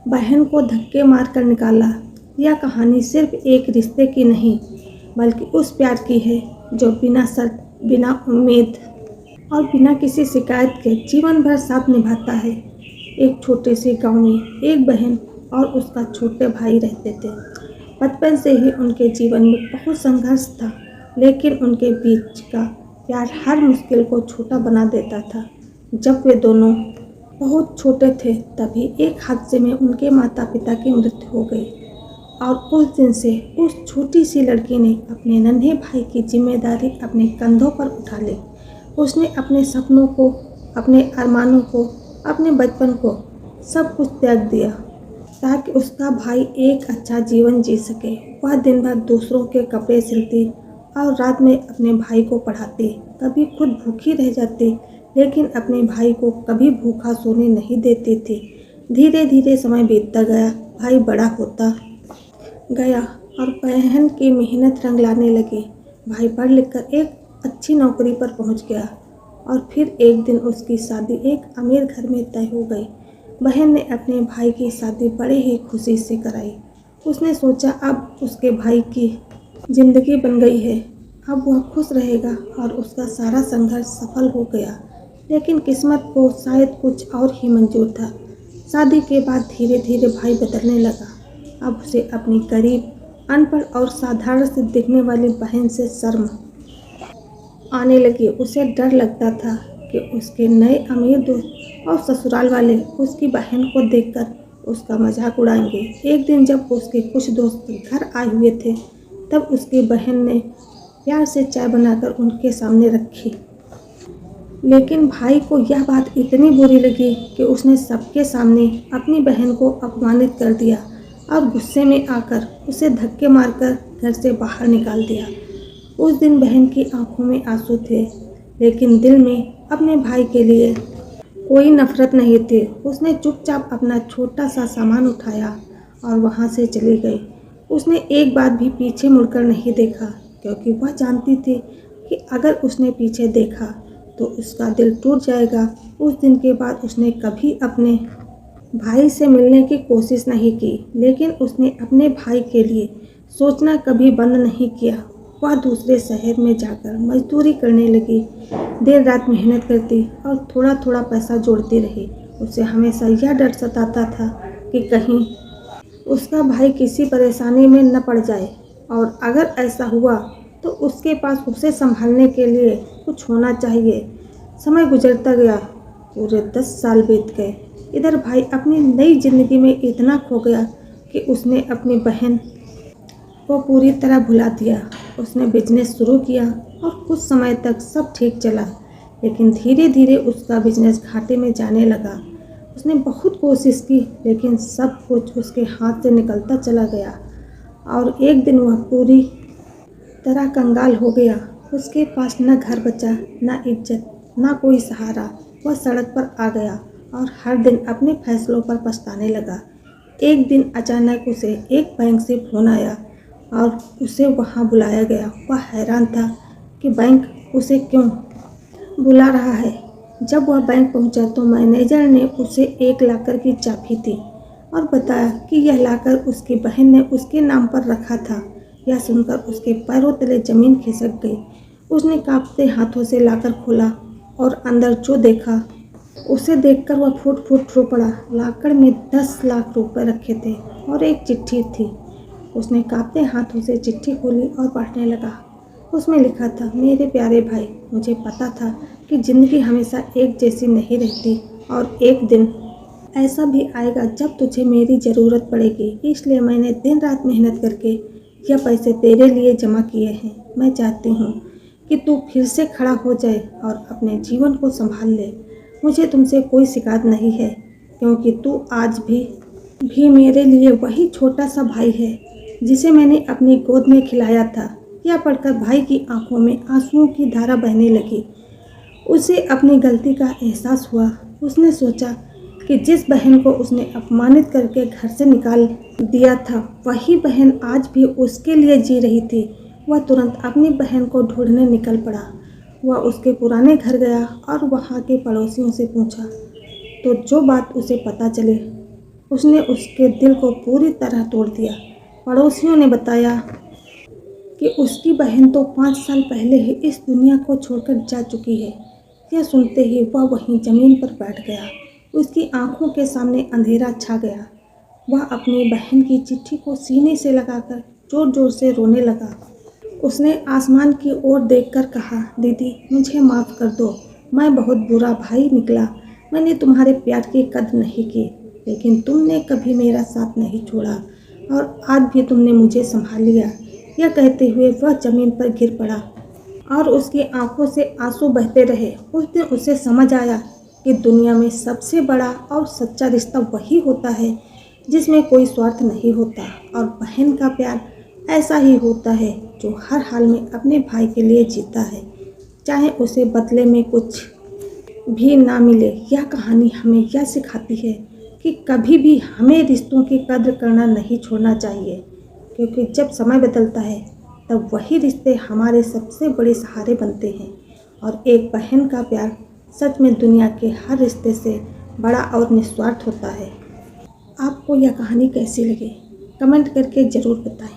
बहन को धक्के मारकर निकाला। यह कहानी सिर्फ एक रिश्ते की नहीं बल्कि उस प्यार की है जो बिना शर्त, बिना उम्मीद और बिना किसी शिकायत के जीवन भर साथ निभाता है। एक छोटे से गांव में एक बहन और उसका छोटे भाई रहते थे। बचपन से ही उनके जीवन में बहुत संघर्ष था, लेकिन उनके बीच का प्यार हर मुश्किल को छोटा बना देता था। जब वे दोनों बहुत छोटे थे तभी एक हादसे में उनके माता पिता की मृत्यु हो गई और उस दिन से उस छोटी सी लड़की ने अपने नन्हे भाई की जिम्मेदारी अपने कंधों पर उठा ली। उसने अपने सपनों को, अपने अरमानों को, अपने बचपन को सब कुछ त्याग दिया ताकि उसका भाई एक अच्छा जीवन जी सके। वह दिन भर दूसरों के कपड़े सिलती और रात में अपने भाई को पढ़ाती। कभी खुद भूखी रह जाती, लेकिन अपने भाई को कभी भूखा सोने नहीं देती थी। धीरे धीरे समय बीतता गया, भाई बड़ा होता गया और बहन की मेहनत रंग लाने लगी। भाई पढ़ लिख कर एक अच्छी नौकरी पर पहुंच गया और फिर एक दिन उसकी शादी एक अमीर घर में तय हो गई। बहन ने अपने भाई की शादी बड़े ही खुशी से कराई। उसने सोचा अब उसके भाई की जिंदगी बन गई है, अब वह खुश रहेगा और उसका सारा संघर्ष सफल हो गया। लेकिन किस्मत को शायद कुछ और ही मंजूर था। शादी के बाद धीरे धीरे भाई बदलने लगा। अब उसे अपनी गरीब, अनपढ़ और साधारण से दिखने वाली बहन से शर्म आने लगी। उसे डर लगता था कि उसके नए अमीर दोस्त और ससुराल वाले उसकी बहन को देखकर उसका मजाक उड़ाएंगे। एक दिन जब उसके कुछ दोस्त घर आए हुए थे तब उसकी बहन ने प्यार से चाय बनाकर उनके सामने रखी। लेकिन भाई को यह बात इतनी बुरी लगी कि उसने सबके सामने अपनी बहन को अपमानित कर दिया और गुस्से में आकर उसे धक्के मारकर घर से बाहर निकाल दिया। उस दिन बहन की आंखों में आंसू थे, लेकिन दिल में अपने भाई के लिए कोई नफरत नहीं थी। उसने चुपचाप अपना छोटा सा सामान उठाया और वहां से चली गई। उसने एक बार भी पीछे मुड़कर नहीं देखा, क्योंकि वह जानती थी कि अगर उसने पीछे देखा तो उसका दिल टूट जाएगा। उस दिन के बाद उसने कभी अपने भाई से मिलने की कोशिश नहीं की, लेकिन उसने अपने भाई के लिए सोचना कभी बंद नहीं किया। वह दूसरे शहर में जाकर मजदूरी करने लगी, देर रात मेहनत करती और थोड़ा थोड़ा पैसा जोड़ती रही। उसे हमेशा यह डर सताता था कि कहीं उसका भाई किसी परेशानी में न पड़ जाए, और अगर ऐसा हुआ तो उसके पास उसे संभालने के लिए कुछ होना चाहिए। समय गुजरता गया, पूरे 10 साल बीत गए। इधर भाई अपनी नई जिंदगी में इतना खो गया कि उसने अपनी बहन को पूरी तरह भुला दिया। उसने बिजनेस शुरू किया और कुछ समय तक सब ठीक चला, लेकिन धीरे धीरे उसका बिजनेस घाटे में जाने लगा। उसने बहुत कोशिश की, लेकिन सब कुछ उसके हाथ से निकलता चला गया और एक दिन वह पूरी तरह कंगाल हो गया। उसके पास न घर बचा, न इज्जत, न कोई सहारा। वह सड़क पर आ गया और हर दिन अपने फैसलों पर पछताने लगा। एक दिन अचानक उसे एक बैंक से फोन आया और उसे वहां बुलाया गया। वह हैरान था कि बैंक उसे क्यों बुला रहा है। जब वह बैंक पहुंचा तो मैनेजर ने उसे एक लॉकर की चाबी दी और बताया कि यह लॉकर उसकी बहन ने उसके नाम पर रखा था। यह सुनकर उसके पैरों तले जमीन खिसक गई। उसने कांपते हाथों से लॉकर खोला और अंदर जो देखा उसे देखकर वह फूट फूट रो पड़ा। लॉकर में 10 लाख रुपए रखे थे और एक चिट्ठी थी। उसने कांपते हाथों से चिट्ठी खोली और पढ़ने लगा। उसमें लिखा था, मेरे प्यारे भाई, मुझे पता था कि ज़िंदगी हमेशा एक जैसी नहीं रहती और एक दिन ऐसा भी आएगा जब तुझे मेरी ज़रूरत पड़ेगी। इसलिए मैंने दिन रात मेहनत करके यह पैसे तेरे लिए जमा किए हैं। मैं चाहती हूँ कि तू फिर से खड़ा हो जाए और अपने जीवन को संभाल ले। मुझे तुमसे कोई शिकायत नहीं है, क्योंकि तू आज भी मेरे लिए वही छोटा सा भाई है जिसे मैंने अपनी गोद में खिलाया था। यह पढ़कर भाई की आंखों में आंसुओं की धारा बहने लगी। उसे अपनी गलती का एहसास हुआ। उसने सोचा कि जिस बहन को उसने अपमानित करके घर से निकाल दिया था, वही बहन आज भी उसके लिए जी रही थी। वह तुरंत अपनी बहन को ढूंढने निकल पड़ा। वह उसके पुराने घर गया और वहाँ के पड़ोसियों से पूछा तो जो बात उसे पता चली उसने उसके दिल को पूरी तरह तोड़ दिया। पड़ोसियों ने बताया कि उसकी बहन तो 5 साल पहले ही इस दुनिया को छोड़कर जा चुकी है। यह सुनते ही वह वहीं जमीन पर बैठ गया। उसकी आंखों के सामने अंधेरा छा गया। वह अपनी बहन की चिट्ठी को सीने से लगाकर जोर जोर से रोने लगा। उसने आसमान की ओर देखकर कहा, दीदी मुझे माफ़ कर दो, मैं बहुत बुरा भाई निकला। मैंने तुम्हारे प्यार की कद्र नहीं की, लेकिन तुमने कभी मेरा साथ नहीं छोड़ा और आज भी तुमने मुझे संभाल लिया। यह कहते हुए वह जमीन पर गिर पड़ा और उसकी आंखों से आंसू बहते रहे। उस दिन उसे समझ आया कि दुनिया में सबसे बड़ा और सच्चा रिश्ता वही होता है जिसमें कोई स्वार्थ नहीं होता, और बहन का प्यार ऐसा ही होता है जो हर हाल में अपने भाई के लिए जीता है, चाहे उसे बदले में कुछ भी ना मिले। यह कहानी हमें यह सिखाती है कि कभी भी हमें रिश्तों की कद्र करना नहीं छोड़ना चाहिए, क्योंकि जब समय बदलता है तब वही रिश्ते हमारे सबसे बड़े सहारे बनते हैं। और एक बहन का प्यार सच में दुनिया के हर रिश्ते से बड़ा और निस्वार्थ होता है। आपको यह कहानी कैसी लगी कमेंट करके ज़रूर बताएं।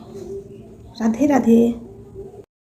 राधे राधे।